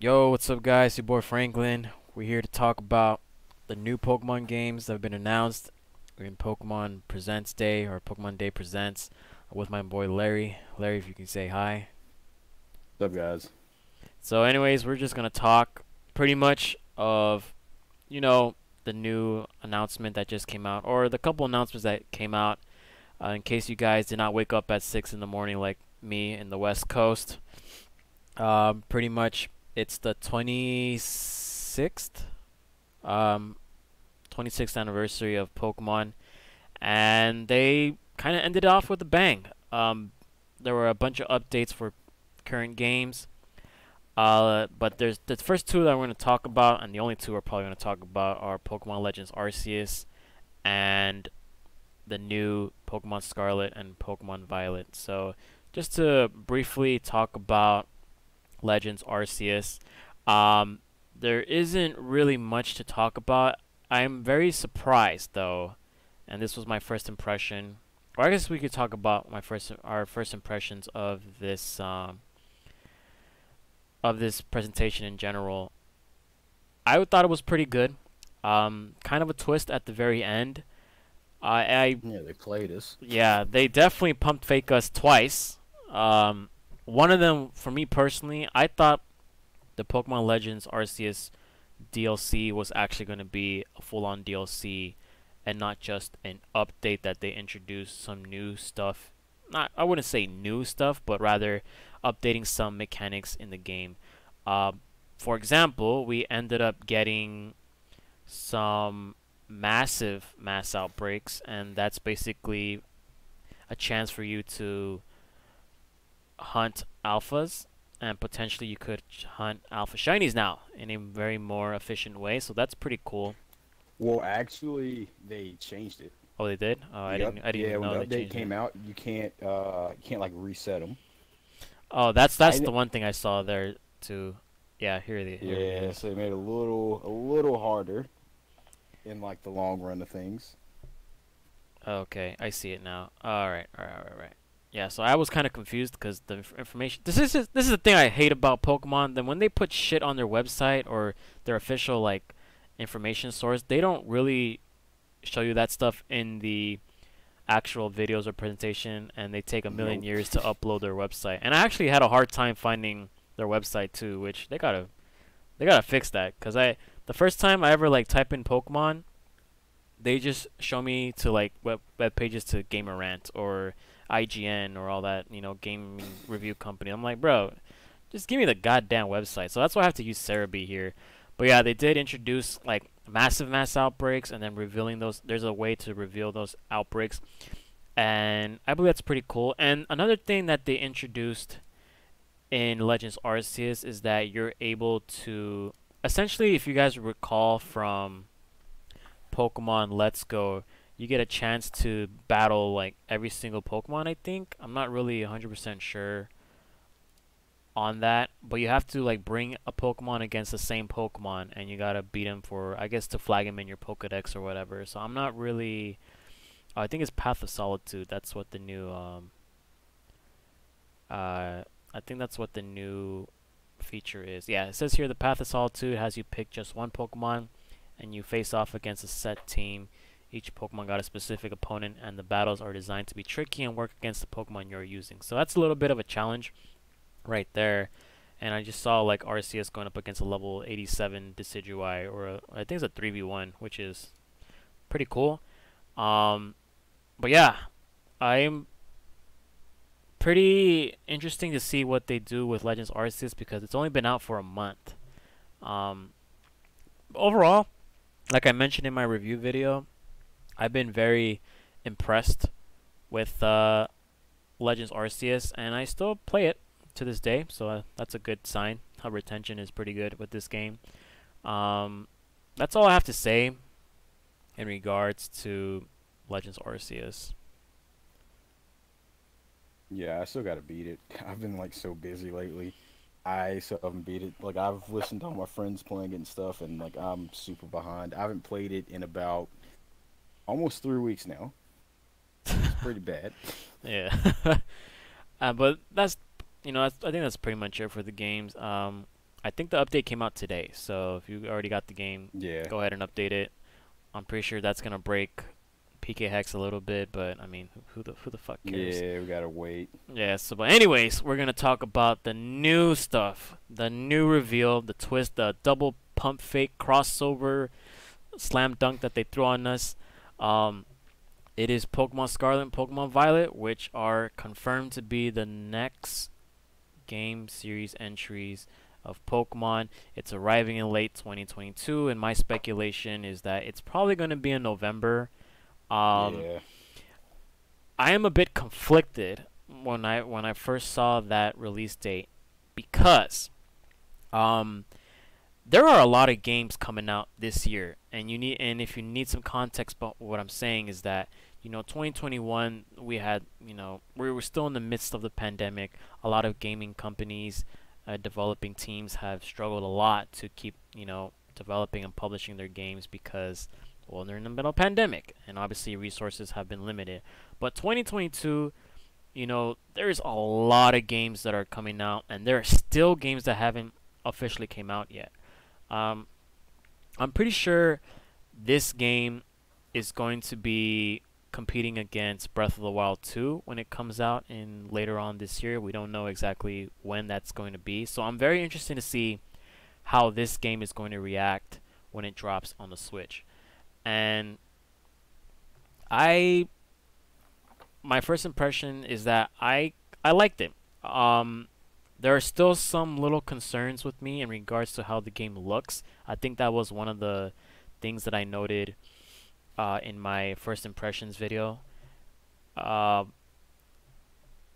Yo, what's up, guys? Your boy Franklin. We're here to talk about the new Pokemon games that have been announced in Pokemon Presents Day or Pokemon Day Presents with my boy Larry. Larry, if you can say hi. What's up, guys? So, anyways, we're just gonna talk pretty much of you know the new announcement that just came out, or the couple announcements that came out. In case you guys did not wake up at 6 in the morning like me in the West Coast. Pretty much, it's the um, 26th anniversary of Pokemon, and they kind of ended off with a bang. There were a bunch of updates for current games, but there's the first two that we're going to talk about, and the only two we're probably going to talk about are Pokemon Legends Arceus and the new Pokemon Scarlet and Pokemon Violet. So, just to briefly talk about Legends Arceus. There isn't really much to talk about. I'm very surprised though, and this was my first impression. Or I guess we could talk about our first impressions of this presentation in general. I thought it was pretty good. Kind of a twist at the very end. I Yeah, they played us. Yeah, they definitely pumped fake us twice. One of them, for me personally, I thought the Pokemon Legends Arceus DLC was actually going to be a full-on DLC and not just an update that they introduced some new stuff. Not, I wouldn't say new stuff, but rather updating some mechanics in the game. Uh, for example, we ended up getting some massive mass outbreaks, and that's basically a chance for you to hunt alphas, and potentially you could hunt alpha shinies now in a very more efficient way. So that's pretty cool. Well, actually, they changed it. Oh, they did. Oh, I didn't Yeah, even when know the they update changed it. came out, you can't like reset them. Oh, that's I the one thing I saw there too. Yeah, here it Yeah, is. so they made it a little harder in like the long run of things. Okay, I see it now. All right. Yeah, so I was kind of confused because the information. This is the thing I hate about Pokemon. Then when they put shit on their website or their official like information source, they don't really show you that stuff in the actual videos or presentation, and they take a million Nope. years to upload their website. And I actually had a hard time finding their website too, which they gotta fix that. Cause the first time I ever like type in Pokemon, they just show me to like web pages to Gamer Rant or IGN or all that, gaming review company. I'm like, bro, just give me the goddamn website. So that's why I have to use Cerebi here. But yeah, they did introduce like massive mass outbreaks, and then revealing those. There's a way to reveal those outbreaks, and I believe that's pretty cool. And another thing that they introduced in Legends Arceus is that you're able to essentially, if you guys recall from Pokemon Let's Go, you get a chance to battle like every single Pokemon, I think. I'm not really 100% sure on that, but you have to like bring a Pokemon against the same Pokemon, and you gotta beat him for, I guess, to flag him in your Pokedex or whatever. So I'm not really. I think it's Path of Solitude. That's what the new I think that's what the new feature is. Yeah, it says here the Path of Solitude has you pick just one Pokemon, and you face off against a set team. Each Pokemon got a specific opponent, and the battles are designed to be tricky and work against the Pokemon you're using. So that's a little bit of a challenge right there. And I just saw like Arceus going up against a level 87 Decidueye, or I think it's a 3v1, which is pretty cool. Um, but yeah, I'm pretty interesting to see what they do with Legends Arceus because it's only been out for a month. Um, Overall, like I mentioned in my review video, I've been very impressed with Legends Arceus, and I still play it to this day, so that's a good sign. How retention is pretty good with this game. Um, that's all I have to say in regards to Legends Arceus. Yeah, I still gotta beat it. I've been like so busy lately. I still haven't beat it. Like I've listened to all my friends playing it and stuff, and like I'm super behind. I haven't played it in about almost 3 weeks now. It's pretty bad. Yeah, but that's I think that's pretty much it for the games. I think the update came out today, so if you already got the game, Yeah. go ahead and update it. I'm pretty sure that's gonna break PK Hex a little bit, but I mean, who the fuck cares? Yeah, we gotta wait. Yeah. So, but anyways, we're gonna talk about the new stuff, the new reveal, the twist, the double pump fake crossover slam dunk that they threw on us. Um, it is Pokemon Scarlet and Pokemon Violet, which are confirmed to be the next game series entries of Pokemon. It's arriving in late 2022, and my speculation is that it's probably going to be in November. Um, Yeah. I am a bit conflicted when I first saw that release date because um, there are a lot of games coming out this year, and if you need some context, but what I'm saying is that 2021 we had we were still in the midst of the pandemic. A lot of gaming companies, developing teams have struggled a lot to keep developing and publishing their games because well they're in the middle of pandemic and obviously resources have been limited. But 2022, there's a lot of games that are coming out, and there are still games that haven't officially came out yet. Um, I'm pretty sure this game is going to be competing against Breath of the Wild 2 when it comes out in later on this year. We don't know exactly when that's going to be. So I'm very interested to see how this game is going to react when it drops on the Switch. And I my first impression is that I liked it. There are still some little concerns with me in regards to how the game looks. I think that was one of the things that I noted in my first impressions video. Uh,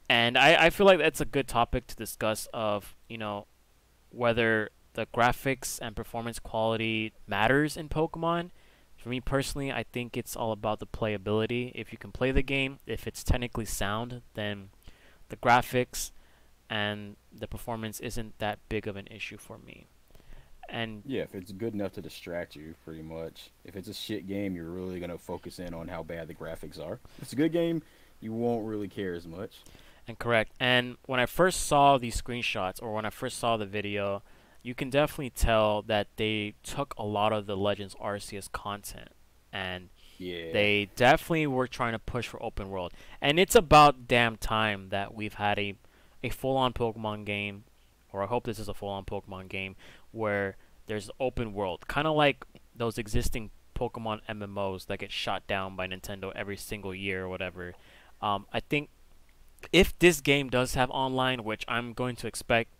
and I feel like that's a good topic to discuss of, whether the graphics and performance quality matters in Pokemon. For me personally, I think it's all about the playability. If you can play the game, if it's technically sound, then the graphics and the performance isn't that big of an issue for me. And Yeah, if it's good enough to distract you, pretty much. If it's a shit game, you're really gonna focus in on how bad the graphics are. If it's a good game, you won't really care as much. and correct. And when I first saw these screenshots or when I first saw the video, you can definitely tell that they took a lot of the Legends Arceus content and Yeah. they definitely were trying to push for open world. And it's about damn time that we've had a full-on Pokemon game, or I hope this is a full-on Pokemon game where there's open world, kind of like those existing Pokemon MMOs that get shot down by Nintendo every single year or whatever. I think if this game does have online, which I'm going to expect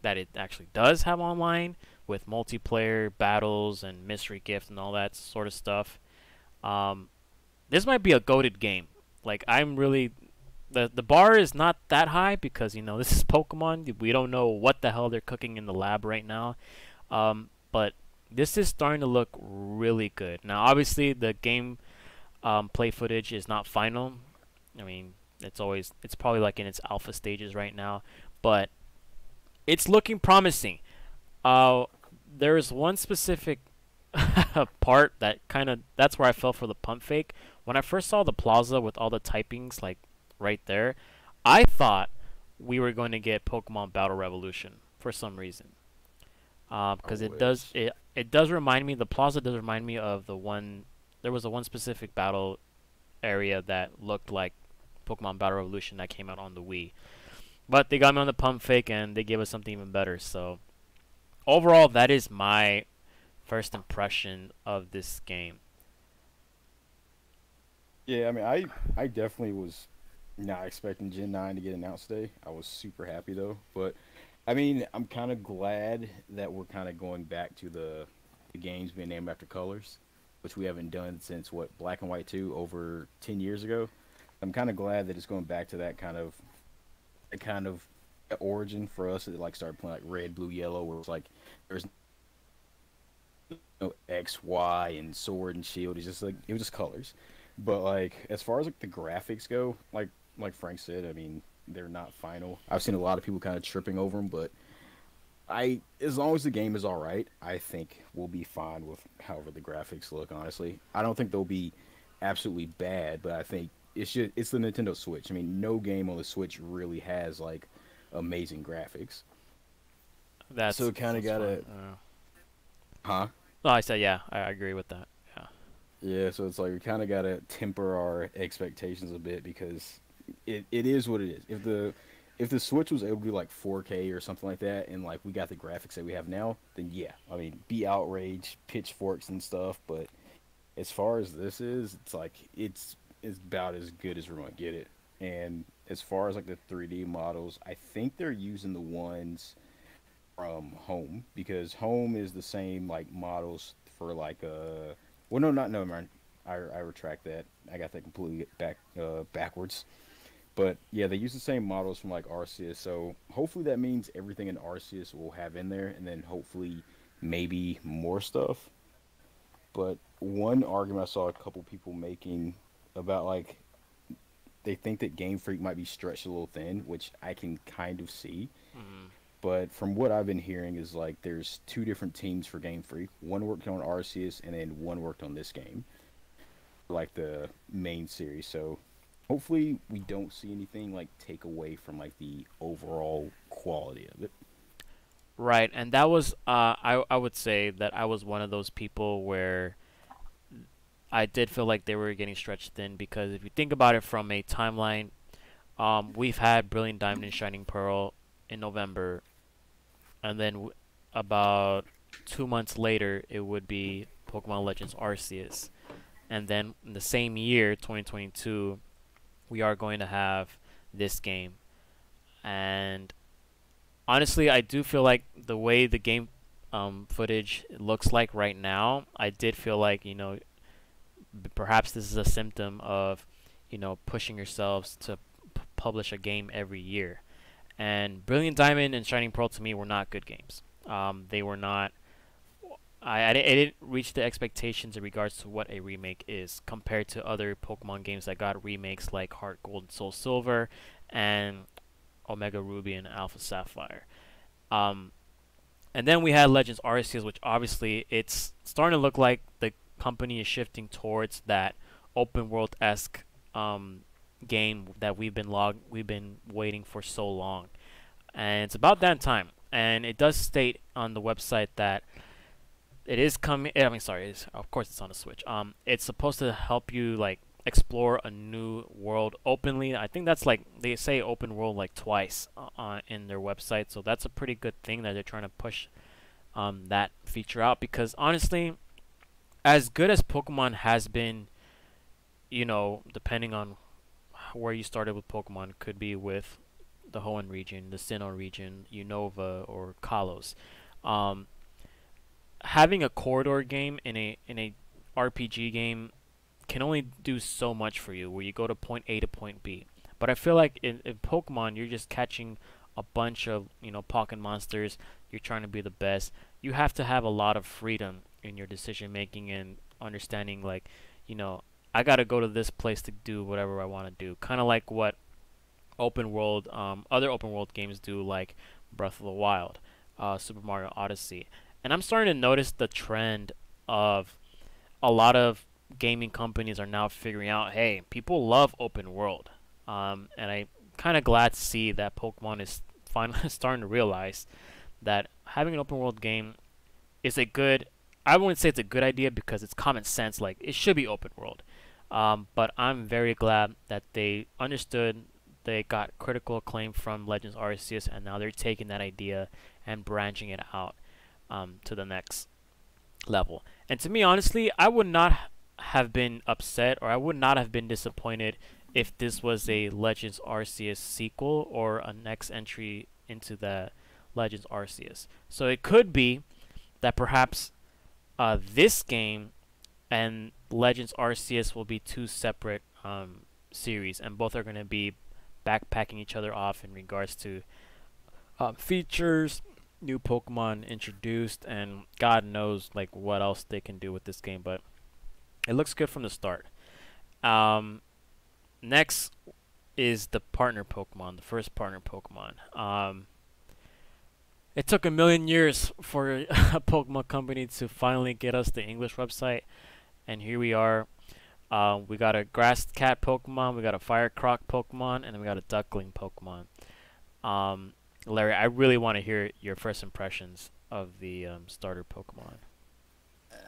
that it actually does have online with multiplayer battles and mystery gift and all that sort of stuff, um, this might be a goated game. Like I'm really the bar is not that high because this is Pokemon. We don't know what the hell they're cooking in the lab right now, but this is starting to look really good. Now, obviously, the game play footage is not final. I mean, it's probably like in its alpha stages right now, but it's looking promising. Uh, there is one specific part that's where I fell for the pump fake. When I first saw the plaza with all the typings like right there, I thought we were going to get Pokemon Battle Revolution for some reason. I Because wish. it does remind me, the plaza does remind me of the one. There was a one specific battle area that looked like Pokemon Battle Revolution that came out on the Wii. But they got me on the pump fake and they gave us something even better. So overall, that is my first impression of this game. Yeah, I mean, I definitely was not expecting Gen 9 to get announced today. I was super happy though, but I mean, I'm kind of glad that we're kind of going back to the games being named after colors, which we haven't done since what Black and White 2 over 10 years ago. I'm kind of glad that it's going back to that kind of origin for us that like started playing like red, blue, yellow, where it's like there's no X, Y, and sword and shield. It's just like it was just colors. But like as far as like the graphics go, like Frank said, I mean they're not final. I've seen a lot of people kind of tripping over them, but I as long as the game is all right, I think we'll be fine with however the graphics look. Honestly, I don't think they'll be absolutely bad, but I think it's the Nintendo Switch. I mean, no game on the Switch really has like amazing graphics. So That's it kind of that's fine. gotta, huh? No, I said yeah. I agree with that. Yeah. Yeah, so it's like we kind of gotta temper our expectations a bit because it is what it is. If the Switch was able to do like 4K or something like that, and like we got the graphics that we have now, then yeah, I mean, be outraged, pitchforks and stuff. But as far as this is, it's like it's about as good as we're gonna get it. And as far as like the 3D models, I think they're using the ones from Home because Home is the same like models for like well no not no man I retract that. I got that completely backwards. But yeah, they use the same models from like Arceus. So hopefully that means everything in Arceus will have in there, and then hopefully maybe more stuff. But one argument I saw a couple people making about like they think that Game Freak might be stretched a little thin, which I can kind of see. Hmm. But from what I've been hearing is like there's two different teams for Game Freak. One worked on Arceus and then one worked on this game, like the main series. So hopefully we don't see anything like take away from like the overall quality of it. Right, and that was I would say that I was one of those people where I did feel like they were getting stretched thin because if you think about it from a timeline, we've had Brilliant Diamond and Shining Pearl in November, and then about 2 months later it would be Pokemon Legends Arceus, and then in the same year, 2022, we are going to have this game. And honestly, I do feel like the way the game footage looks like right now, I did feel like perhaps this is a symptom of pushing yourselves to publish a game every year. And Brilliant Diamond and Shining Pearl to me were not good games. They were not. I didn't reach the expectations in regards to what a remake is compared to other Pokemon games that got remakes like Heart Gold and Soul Silver and Omega Ruby and Alpha Sapphire. Um, and then we had Legends Arceus, which obviously it's starting to look like the company is shifting towards that open world esque um, game that we've been waiting for so long, and it's about that time. And it does state on the website that it is coming. I mean, sorry, of course it's on the Switch. It's supposed to help you like explore a new world openly. I think that's like they say open world like twice in their website, so that's a pretty good thing that they're trying to push that feature out because honestly, as good as Pokemon has been, depending on where you started with Pokemon, could be with the Hoenn region, the Sinnoh region, Unova, or Kalos. Um, Having a corridor game in a RPG game can only do so much for you, where you go to point A to point B. But I feel like in Pokemon, you're just catching a bunch of pocket monsters. You're trying to be the best. You have to have a lot of freedom in your decision making and understanding. Like, you know, I gotta go to this place to do whatever I want to do. Kind of like what other open world games do, like Breath of the Wild, Super Mario Odyssey. And I'm starting to notice the trend of a lot of gaming companies are now figuring out, hey, people love open world. And I'm kind of glad to see that Pokemon is finally starting to realize that having an open world game is a good. I wouldn't say it's a good idea because it's common sense. Like it should be open world. But I'm very glad that they understood. They got critical acclaim from Legends Arceus, and now they're taking that idea and branching it out to the next level. And to me, honestly, I would not have been upset or I would not have been disappointed if this was a Legends Arceus sequel or a next entry into the Legends Arceus. So it could be that perhaps this game and Legends Arceus will be two separate series, and both are going to be backpacking each other off in regards to features, new Pokemon introduced, and God knows like what else they can do with this game. But it looks good from the start. Um, Next is the partner Pokemon, the first partner Pokemon. It took a million years for a Pokemon company to finally get us the English website, and here we are. We got a grass cat Pokemon, we got a fire croc Pokemon, and then we got a duckling Pokemon. Um, Larry, I really want to hear your first impressions of the starter Pokemon.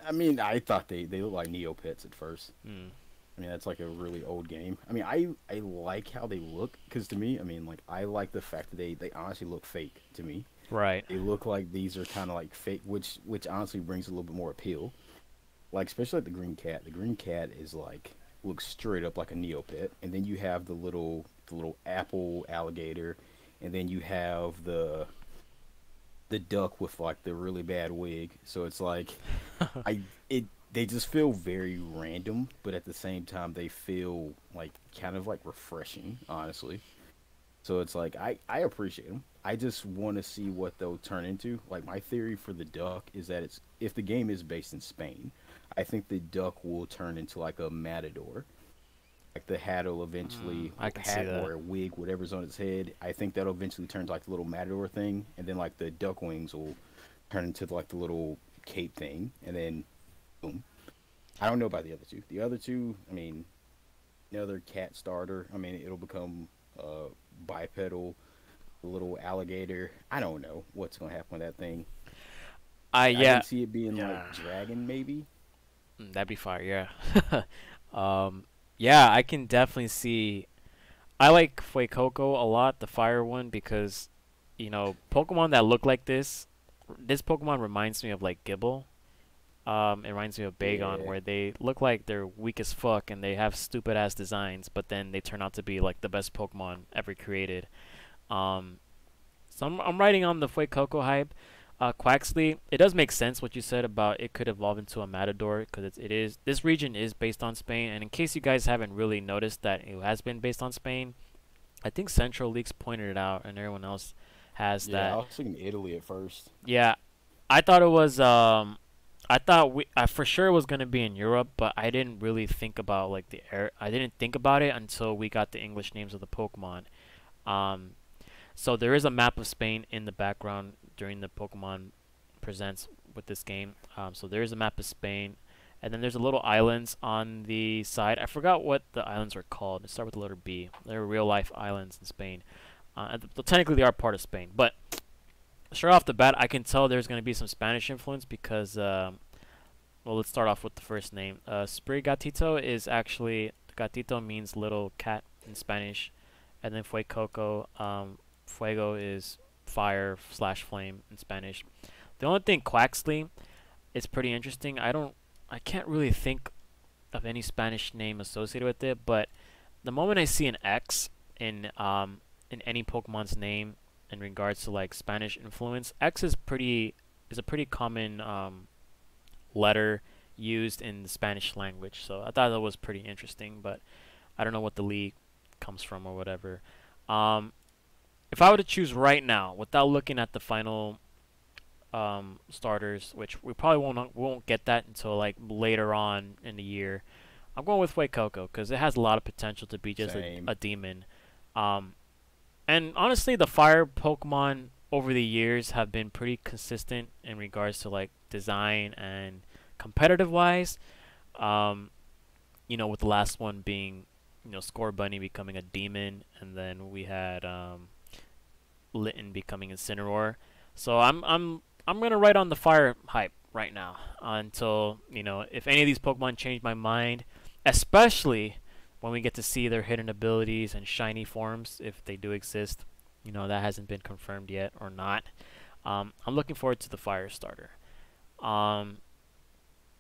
I mean, I thought they looked like Neopets at first. Mm, I mean, that's like a really old game. I mean, I like how they look because to me, I mean, like I like the fact that they honestly look fake to me. right. They look like these are kind of like fake, which honestly brings a little bit more appeal. Like especially like the green cat. The green cat is like looks straight up like a Neopet, and then you have the little apple alligator, and then you have the duck with like the really bad wig. So it's like I it they just feel very random, but at the same time they feel like kind of like refreshing, honestly. So it's like I appreciate them. I just want to see what they'll turn into. Like my theory for the duck is that it's if the game is based in Spain, I think the duck will turn into like a matador. Like the hat will eventually I can see hat that. or a wig, whatever's on its head. I think that'll eventually turn to like the little matador thing, and then like the duck wings will turn into like the little cape thing, and then boom. I don't know about the other two. The other two, I mean, another cat starter. I mean, it'll become bipedal, little alligator. I don't know what's gonna happen with that thing. I Yeah, can see it being like yeah. dragon, maybe. That'd be fire. Yeah. um, yeah, I can definitely see. I like Fuecoco a lot, the fire one, because Pokemon that look like this. This Pokemon reminds me of like Gibble. It reminds me of Bagon, Yeah, where they look like they're weak as fuck and they have stupid ass designs, but then they turn out to be like the best Pokemon ever created. Um, so I'm riding on the Fuecoco hype. Quaxley, it does make sense what you said about it could evolve into a Matador because it is this region is based on Spain, and in case you guys haven't really noticed that it has been based on Spain, I think Central Leaks pointed it out, and everyone else has yeah. I that. was thinking Italy at first. Yeah, I thought it was I thought I for sure it was gonna be in Europe, but I didn't really think about like the air. I didn't think about it until we got the English names of the Pokemon. Um, so there is a map of Spain in the background during the Pokemon presents with this game. So there is a map of Spain, and then there's a little islands on the side. I forgot what the islands are called. They start with the letter B. They're real life islands in Spain. Technically, they are part of Spain, but straight off the bat, I can tell there's going to be some Spanish influence because, well, let's start off with the first name. Sprigatito is actually, gatito means little cat in Spanish, and then Fuecoco, fuego is fire slash flame in Spanish. The only thing Quaxley is pretty interesting. I can't really think of any Spanish name associated with it, but the moment I see an X in any Pokemon's name in regards to like Spanish influence, X is a pretty common letter used in the Spanish language. So I thought that was pretty interesting, but I don't know what the league comes from or whatever. Um, if I were to choose right now, without looking at the final starters, which we probably won't get that until like later on in the year, I'm going with Fuecoco because it has a lot of potential to be just Same. a demon. Um, and honestly, the fire Pokemon over the years have been pretty consistent in regards to like design and competitive wise. Um, with the last one being, Score Bunny becoming a demon, and then we had Litten becoming Incineroar. So I'm gonna write on the fire hype right now until if any of these Pokemon change my mind, especially when we get to see their hidden abilities and shiny forms if they do exist. That hasn't been confirmed yet or not. I'm looking forward to the fire starter. Um,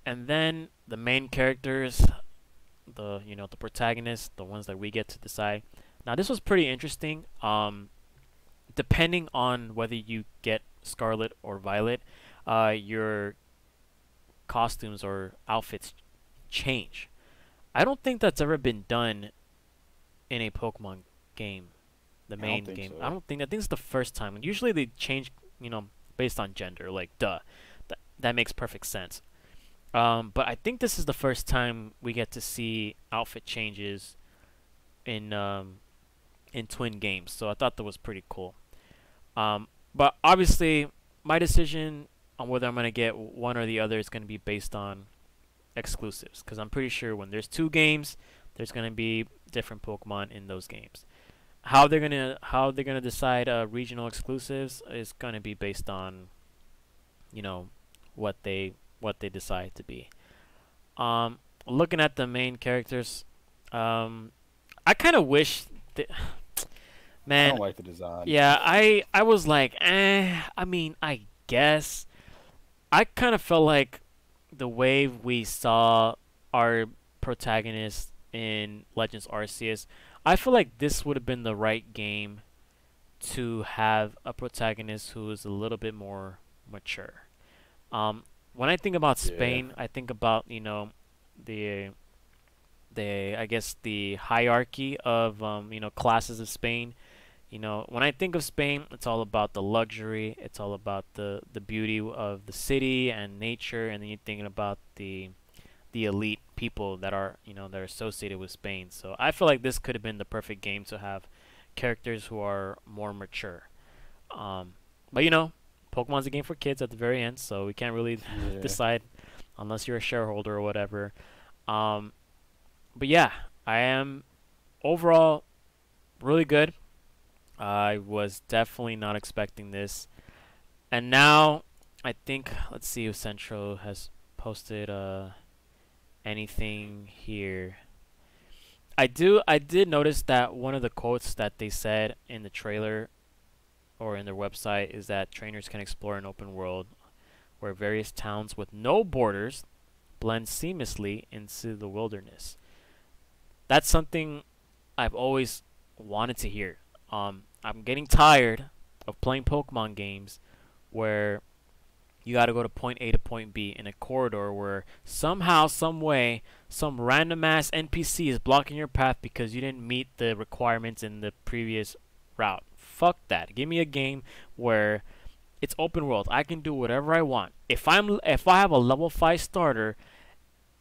and then the main characters, the protagonists, the ones that we get to decide. Now this was pretty interesting. Depending on whether you get Scarlet or Violet, your costumes or outfits change. I don't think that's ever been done in a Pokemon game, the I don't main think game. so. I think it's the first time. Usually they change, based on gender. Like, duh, that makes perfect sense. But I think this is the first time we get to see outfit changes in twin games. So I thought that was pretty cool. But obviously, my decision on whether I'm gonna get one or the other is gonna be based on exclusives, because I'm pretty sure when there's two games, there's gonna be different Pokemon in those games. how they're gonna decide regional exclusives is gonna be based on, you know, what they decide to be. Um, Looking at the main characters, um, I kind of wish, th- I man, don't like the design. yeah, I was like, I mean, I guess I kind of felt like the way we saw our protagonist in Legends Arceus, I feel like this would have been the right game to have a protagonist who is a little bit more mature. Um, when I think about Yeah. Spain, I think about, the I guess the hierarchy of, classes of Spain. When I think of Spain, it's all about the luxury, it's all about the beauty of the city and nature, and then you're thinking about the elite people that are associated with Spain. So I feel like this could have been the perfect game to have characters who are more mature. Um, but Pokemon's a game for kids at the very end, so we can't really Yeah. decide unless you're a shareholder or whatever. Um, but yeah, I am overall really good. I was definitely not expecting this, and now I think, let's see if Central has posted anything here. I did notice that one of the quotes that they said in the trailer or in their website is that trainers can explore an open world where various towns with no borders blend seamlessly into the wilderness. That's something I've always wanted to hear. I'm getting tired of playing Pokemon games where you got to go to point A to point B in a corridor where somehow, some way, some random ass NPC is blocking your path because you didn't meet the requirements in the previous route. Fuck that. Give me a game where it's open world. I can do whatever I want. If I have a level 5 starter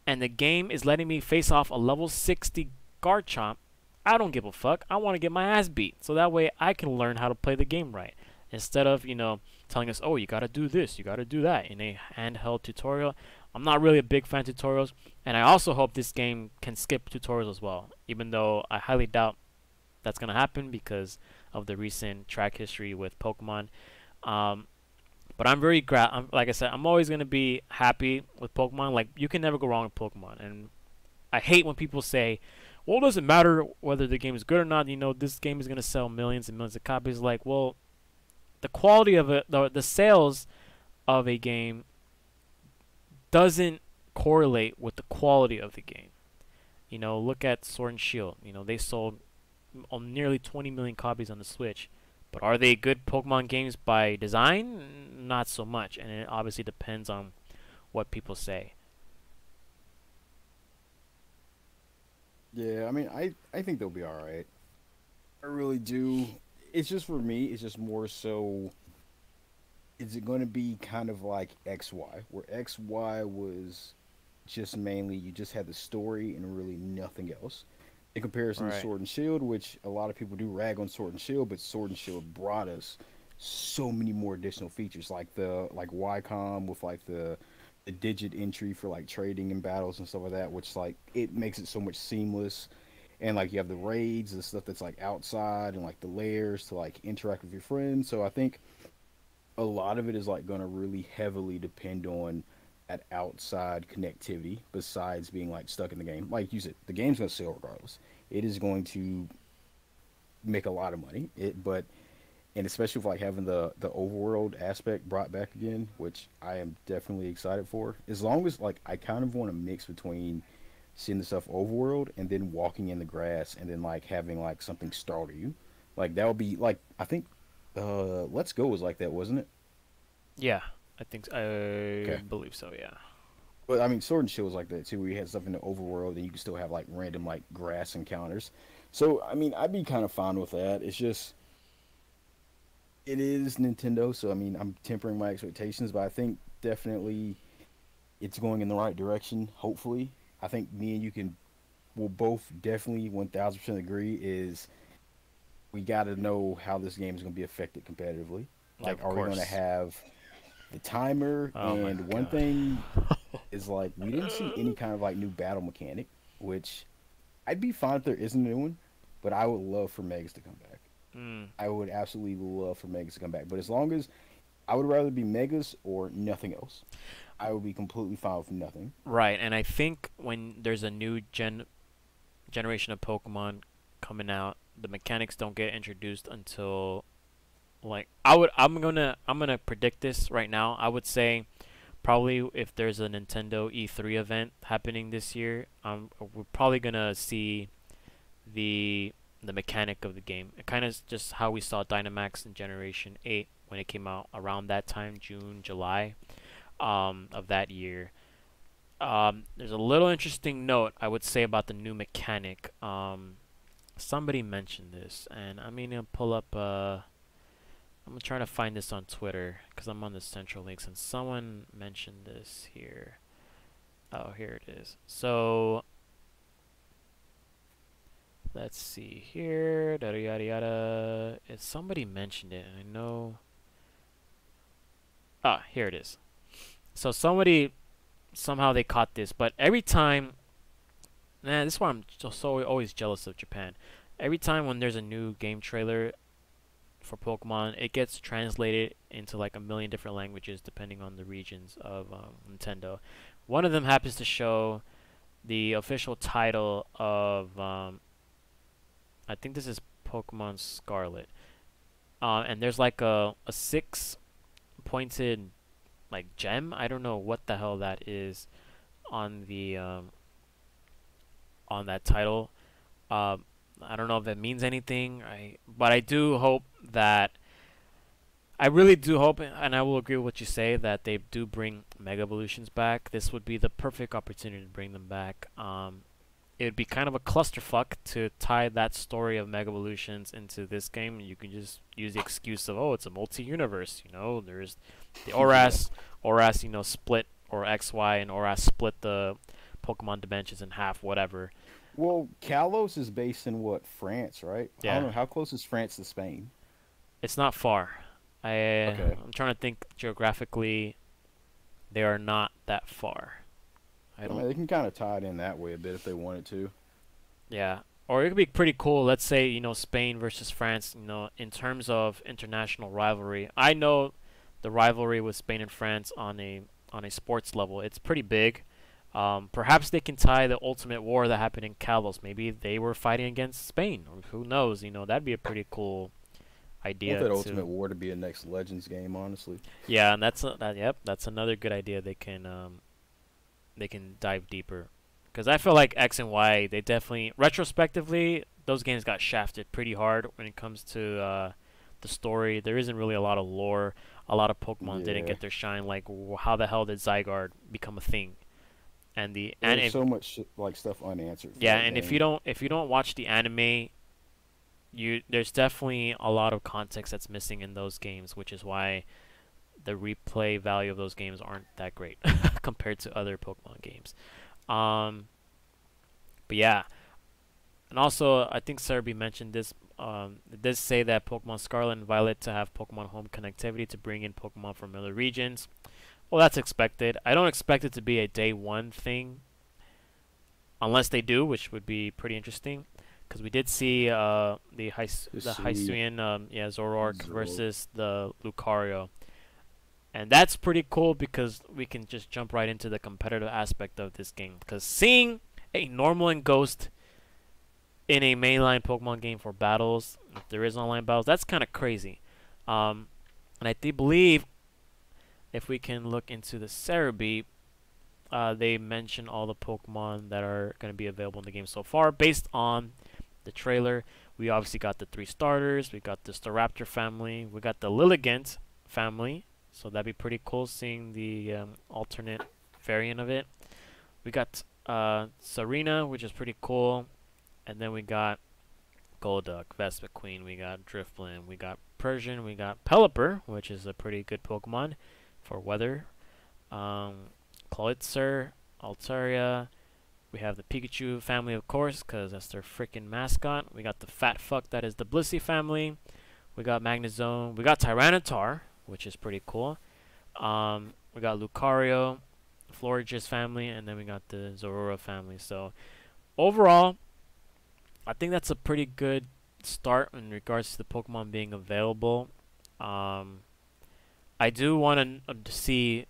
and the game is letting me face off a level 60 Garchomp, I don't give a fuck. I want to get my ass beat. So that way I can learn how to play the game right. Instead of, telling us, oh, you gotta do this, you gotta do that in a handheld tutorial. I'm not really a big fan of tutorials, and I also hope this game can skip tutorials as well, even though I highly doubt that's gonna happen because of the recent track history with Pokemon. Um, but like I said, I'm always gonna be happy with Pokemon. Like, you can never go wrong with Pokemon, and I hate when people say, well, it doesn't matter whether the game is good or not. This game is gonna sell millions and millions of copies. Like, well, the quality of it, the sales of a game doesn't correlate with the quality of the game. Look at Sword and Shield. They sold nearly 20 million copies on the Switch. But are they good Pokemon games by design? Not so much. And it obviously depends on what people say. Yeah, I mean, I think they'll be all right. I really do. It's just for me. It's just more so. Is it going to be kind of like XY, where XY was just mainly you just had the story and really nothing else? In comparison to Right. Sword and Shield, which a lot of people do rag on Sword and Shield, but Sword and Shield brought us so many more additional features, like the like YCOM with like the digit entry for like trading and battles and stuff like that, which like it makes it so much seamless. And like you have the raids, the stuff that's like outside, and like the layers to like interact with your friends. So I think a lot of it is like going to really heavily depend on that outside connectivity besides being like stuck in the game. Like you said, the game's going to sell regardless. It is going to make a lot of money. But and especially with like having the overworld aspect brought back again, which I am definitely excited for. As long as like I kind of want to mix between seeing the stuff overworld and then walking in the grass and then like having like something startle you. Like that would be like I think Let's Go was like that, wasn't it? Yeah, I Okay. believe so. Yeah. But I mean, Sword and Shield was like that too, where you had stuff in the overworld, and you could still have like random like grass encounters. So I mean, I'd be kind of fine with that. It's just it is Nintendo, so I mean, I'm tempering my expectations, but I think definitely it's going in the right direction. Hopefully, I think me and you can will both definitely 1,000% agree is we got to know how this game is going to be affected competitively. Yeah, Like, of are we going to course. have the timer? Oh my And one god. thing is like we didn't see any kind of like new battle mechanic, which I'd be fine if there isn't a new one, but I would love for Megas to come back. Mm. I would absolutely love for Megas to come back. But as long as I would rather be Megas or nothing else, I would be completely fine with nothing. Right, and I think when there's a new generation of Pokemon coming out, the mechanics don't get introduced until like I'm gonna predict this right now. I would say probably if there's a Nintendo E3 event happening this year, we're probably gonna see the the mechanic of the game. It kind of just how we saw Dynamax in Generation 8 when it came out around that time, June, July, of that year. There's a little interesting note I would say about the new mechanic. Somebody mentioned this, and I'm gonna pull up. I'm trying to find this on Twitter because I'm on the Central Links, and someone mentioned this here. Oh, here it is. So let's see here. Yada yada yada. Somebody mentioned it, and I know. Ah, here it is. So somebody somehow they caught this, but every time, this is why I'm so always jealous of Japan. Every time when there's a new game trailer for Pokemon, it gets translated into like a million different languages depending on the regions of Nintendo. One of them happens to show the official title of I think this is Pokemon Scarlet, and there's like a 6 pointed like gem. I don't know what the hell that is on the on that title. I don't know if it means anything. But I do hope that I really do hope, and I will agree with what you say, that they do bring Mega Evolutions back. This would be the perfect opportunity to bring them back. It would be kind of a clusterfuck to tie that story of Mega Evolutions into this game. You can just use the excuse of, oh, it's a multi-universe. You know, there's the ORAS, you know, split, or XY, and ORAS split the Pokemon dimensions in half, whatever. Well, Kalos is based in what, France, right? I don't Yeah, know. How close is France to Spain? it's not far. Okay. I'm trying to think geographically. They are not that far. I I mean, don't. they can kind of tie it in that way a bit if they wanted to. Yeah. Or it could be pretty cool. Let's say, you know, Spain versus France, you know, in terms of international rivalry. I know the rivalry with Spain and France on a sports level. It's pretty big. Perhaps they can tie the Ultimate War that happened in Kalos. Maybe they were fighting against Spain, or who knows? You know, that'd be a pretty cool I want idea that Ultimate to. War to be a next Legends game, honestly. Yeah, and yep, that's another good idea. They can dive deeper, because I feel like X and Y, they definitely retrospectively those games got shafted pretty hard when it comes to the story. There isn't really a lot of lore. A lot of Pokemon didn't Yeah. get their shine. Like, how the hell did Zygarde become a thing? And There's if so much like stuff unanswered for yeah, that and game. if you don't watch the anime, you there's definitely a lot of context that's missing in those games, which is why the replay value of those games aren't that great compared to other Pokemon games. Um, but yeah, and also I think Serby mentioned this. It does say that Pokemon Scarlet and Violet to have Pokemon Home connectivity to bring in Pokemon from other regions. Well, that's expected. I don't expect it to be a day one thing, unless they do, which would be pretty interesting. Because we did see To the see Hisuian Zoroark Zoro. versus the Lucario. And that's pretty cool because we can just jump right into the competitive aspect of this game. Because seeing a normal and ghost in a mainline Pokemon game for battles, if there is online battles, that's kind of crazy. And I do believe if we can look into the Cerebi, they mention all the Pokemon that are going to be available in the game so far based on the trailer. We obviously got the 3 starters. We got the Staraptor family. We got the Lilligant family. So that'd be pretty cool seeing the alternate variant of it. We got Serena, which is pretty cool. And then we got Golduck, Vespiquen, we got Drifblim, we got Persian, we got Pelipper, which is a pretty good Pokemon for weather. Clawitzer, Altaria. We have the Pikachu family, of course, because that's their freaking mascot. We got the fat fuck that is the Blissey family. We got Magnezone. We got Tyranitar, which is pretty cool. We got Lucario, Florges family, and then we got the Zorora family. So overall, I think that's a pretty good start in regards to the Pokemon being available. Um, I do want to see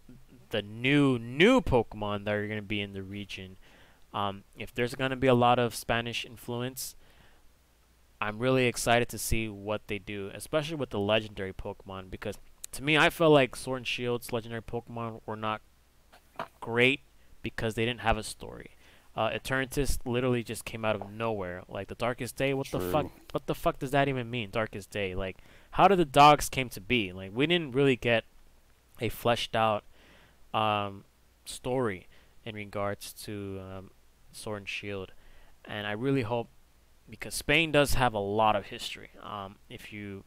the new Pokemon that are going to be in the region. If there's going to be a lot of Spanish influence, I'm really excited to see what they do, especially with the legendary Pokemon. Because to me, I feel like Sword and Shield's legendary Pokemon were not great because they didn't have a story. Eternatus literally just came out of nowhere. Like the Darkest Day, what the fuck? True. What the fuck does that even mean? Darkest Day. Like, how did the dogs came to be? Like, we didn't really get a fleshed out story in regards to Sword and Shield, and I really hope because Spain does have a lot of history. If you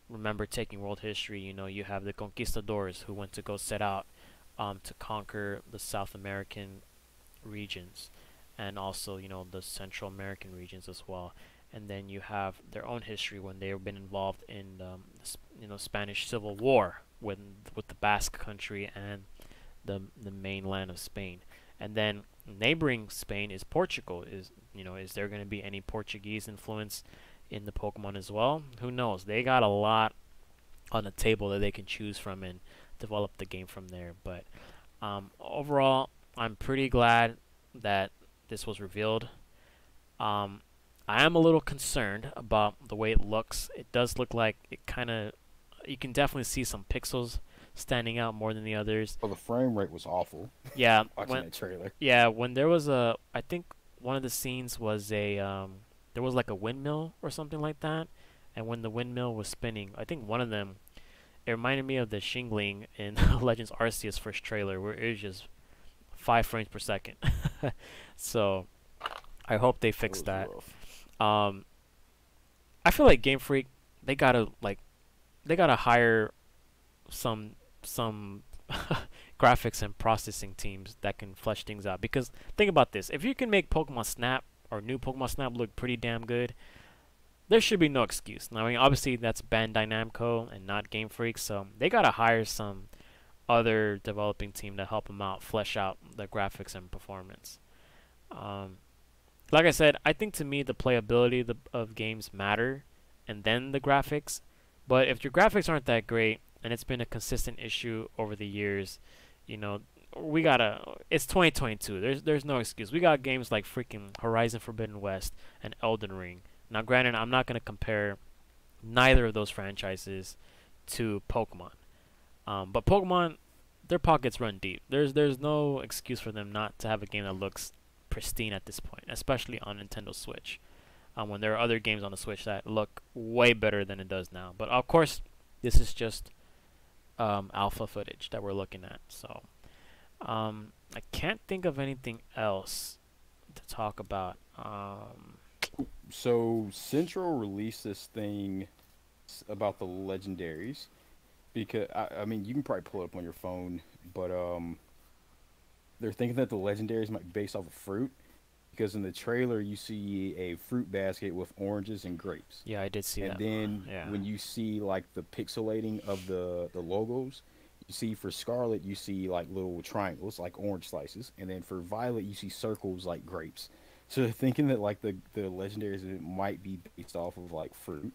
remember taking world history, you know you have the conquistadors who went to go set out to conquer the South American regions, and also the Central American regions as well. And then you have their own history when they've been involved in Spanish Civil War with the Basque country and the mainland of Spain. And then neighboring Spain is Portugal. Is there going to be any Portuguese influence in the Pokemon as well? Who knows? They got a lot on the table that they can choose from and develop the game from there. But overall, I'm pretty glad that this was revealed. I am a little concerned about the way it looks. It does look like it kind of, you can definitely see some pixels standing out more than the others. Well, the frame rate was awful. Yeah, Watching that trailer. when there was I think one of the scenes was there was like a windmill or something like that, and when the windmill was spinning, I think one of them, it reminded me of the shingling in Legends Arceus first trailer, where it was just 5 frames per second. So I hope they fix that. Rough. I feel like Game Freak, they gotta hire some graphics and processing teams that can flesh things out. Because think about this: if you can make Pokemon Snap or new Pokemon Snap look pretty damn good, there should be no excuse. Now, I mean, obviously that's Bandai Namco and not Game Freak, so they gotta hire some other developing team to help them out, flesh out the graphics and performance. Like I said, I think to me the playability of games matter, and then the graphics. But if your graphics aren't that great, and it's been a consistent issue over the years, we gotta. It's 2022. There's no excuse. We got games like freaking Horizon Forbidden West and Elden Ring. Now, granted, I'm not gonna compare neither of those franchises to Pokemon. But Pokemon, their pockets run deep. There's no excuse for them not to have a game that looks pristine at this point, especially on Nintendo Switch. When there are other games on the Switch that look way better than it does now. But of course, this is just alpha footage that we're looking at. So I can't think of anything else to talk about. So Central released this thing about the legendaries because I mean you can probably pull it up on your phone, but they're thinking that the legendaries might be based off of fruit because in the trailer you see a fruit basket with oranges and grapes. Yeah, I did see And that. then Yeah. when you see like the pixelating of the logos, you see for Scarlet you see like little triangles like orange slices, and then for Violet you see circles like grapes. So they're thinking that like the legendaries it might be based off of like fruit.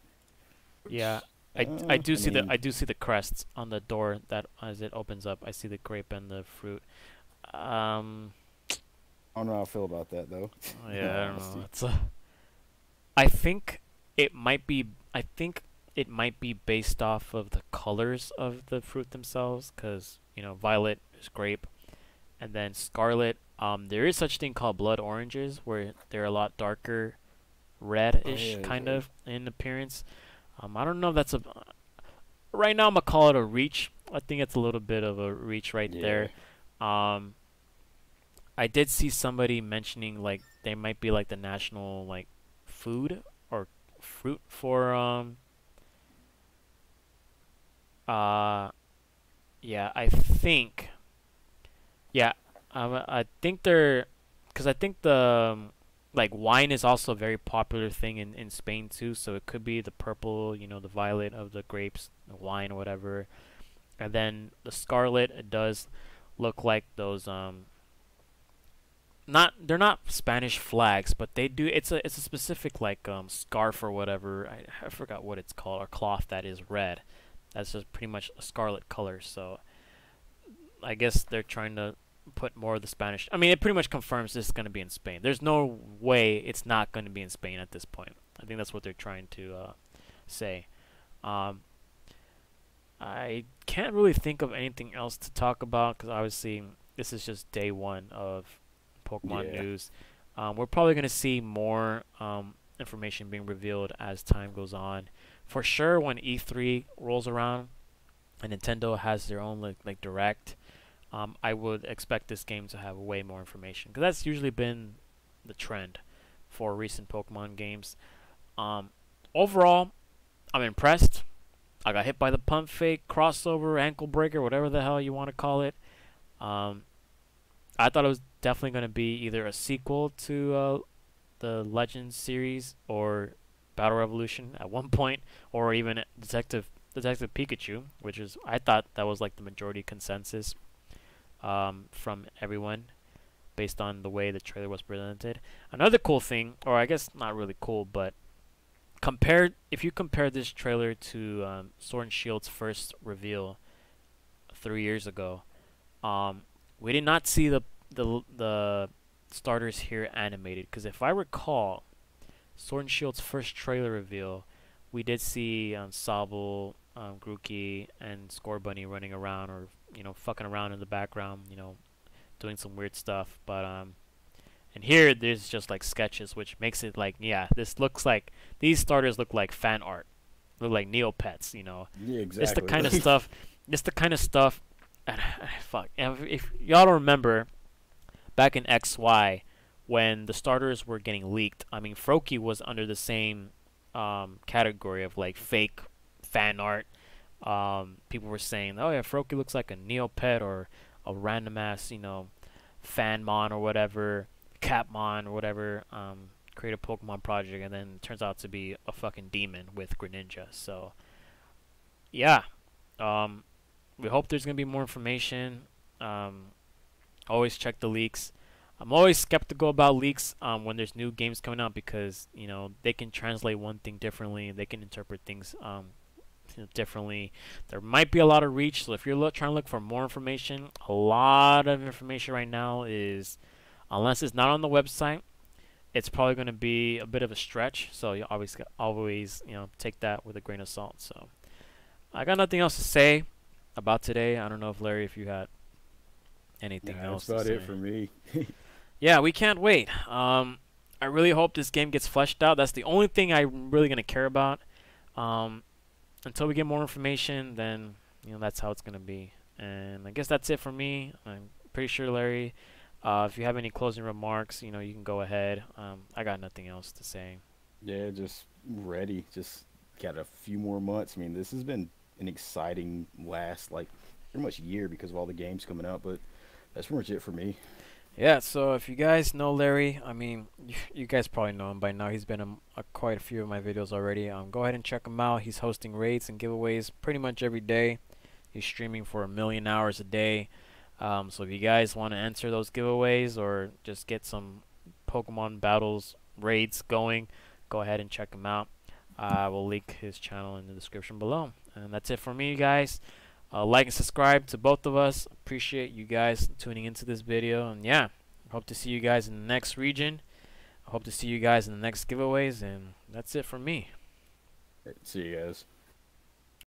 Yeah. Which, I do I see mean, the crests on the door that as it opens up. I see the grape and the fruit. Um, I don't know how I feel about that though. In all yeah, I don't honesty. know. I think it might be. I think it might be based off of the colors of the fruit themselves, because violet is grape, and then scarlet. There is such thing called blood oranges, where they're a lot darker, Oh reddish yeah, kind yeah. of in appearance. I don't know if that's a. Right now, I'm gonna call it a reach. I think it's a little bit of a reach right Yeah. there. Um, I did see somebody mentioning like they might be like the national like food or fruit for uh yeah, I think yeah, I think they're because I think the like wine is also a very popular thing in Spain too, so it could be the purple, the violet of the grapes, the wine or whatever. And then the scarlet, it does look like those not they're not Spanish flags, but they do. It's a specific like scarf or whatever. I forgot what it's called, or cloth that is red. That's just pretty much a scarlet color. So I guess they're trying to put more of the Spanish. I mean, it pretty much confirms this is going to be in Spain. There's no way it's not going to be in Spain at this point. I think that's what they're trying to say. Um, I can't really think of anything else to talk about because obviously this is just day one of Pokemon Yeah. news. We're probably going to see more information being revealed as time goes on. For sure, when E3 rolls around and Nintendo has their own like direct, I would expect this game to have way more information because that's usually been the trend for recent Pokemon games. Um, Overall, I'm impressed. I got hit by the pump fake, crossover, ankle breaker, whatever the hell you want to call it. Um, I thought it was definitely going to be either a sequel to the Legends series or Battle Revolution at one point, or even Detective Pikachu, which is I thought that was like the majority consensus from everyone based on the way the trailer was presented. Another cool thing, or I guess not really cool, but if you compare this trailer to Sword and Shield's first reveal 3 years ago, we did not see the starters here animated. Because if I recall, Sword and Shield's first trailer reveal, we did see Sobble, Grookey, and Scorbunny running around or fucking around in the background, doing some weird stuff. But and here there's just like sketches, which makes it like this looks like these starters look like fan art, look like Neopets. Yeah, It's the exactly. kind of stuff. It's the kind of stuff. Fuck. If y'all don't remember, back in XY, when the starters were getting leaked, I mean, Froakie was under the same category of like fake fan art. People were saying, "Oh yeah, Froakie looks like a Neopet or a random ass, Fanmon or whatever, Catmon or whatever." Create a Pokemon project, and then it turns out to be a fucking demon with Greninja. So yeah, um, we hope there's gonna be more information. Um, Always check the leaks. I'm always skeptical about leaks when there's new games coming out because they can translate one thing differently. They can interpret things differently. There might be a lot of reach, so if you're trying to look for more information, a lot of information right now is, unless it's not on the website, it's probably going to be a bit of a stretch. So you always take that with a grain of salt. So I got nothing else to say about today. I don't know if Larry, if you had anything Nah, that's else to about say. it for me. Yeah, we can't wait. I really hope this game gets fleshed out. That's the only thing I'm really gonna care about. Um, until we get more information, then that's how it's gonna be. And I guess that's it for me. I'm pretty sure, Larry. If you have any closing remarks, you can go ahead. I got nothing else to say. Yeah, just ready. Just got a few more months. I mean, this has been an exciting last like pretty much year because of all the games coming out. But that's pretty much it for me. Yeah, so if you guys know Larry, I mean, you guys probably know him by now. He's been in quite a few of my videos already. Go ahead and check him out. He's hosting raids and giveaways pretty much every day. He's streaming for 1,000,000 hours a day. So if you guys want to enter those giveaways or just get some Pokemon battles raids going, go ahead and check him out. I will link his channel in the description below. And that's it for me, guys. Like and subscribe to both of us. Appreciate you guys tuning into this video. And yeah, hope to see you guys in the next region. I hope to see you guys in the next giveaways. And that's it for me. See you guys.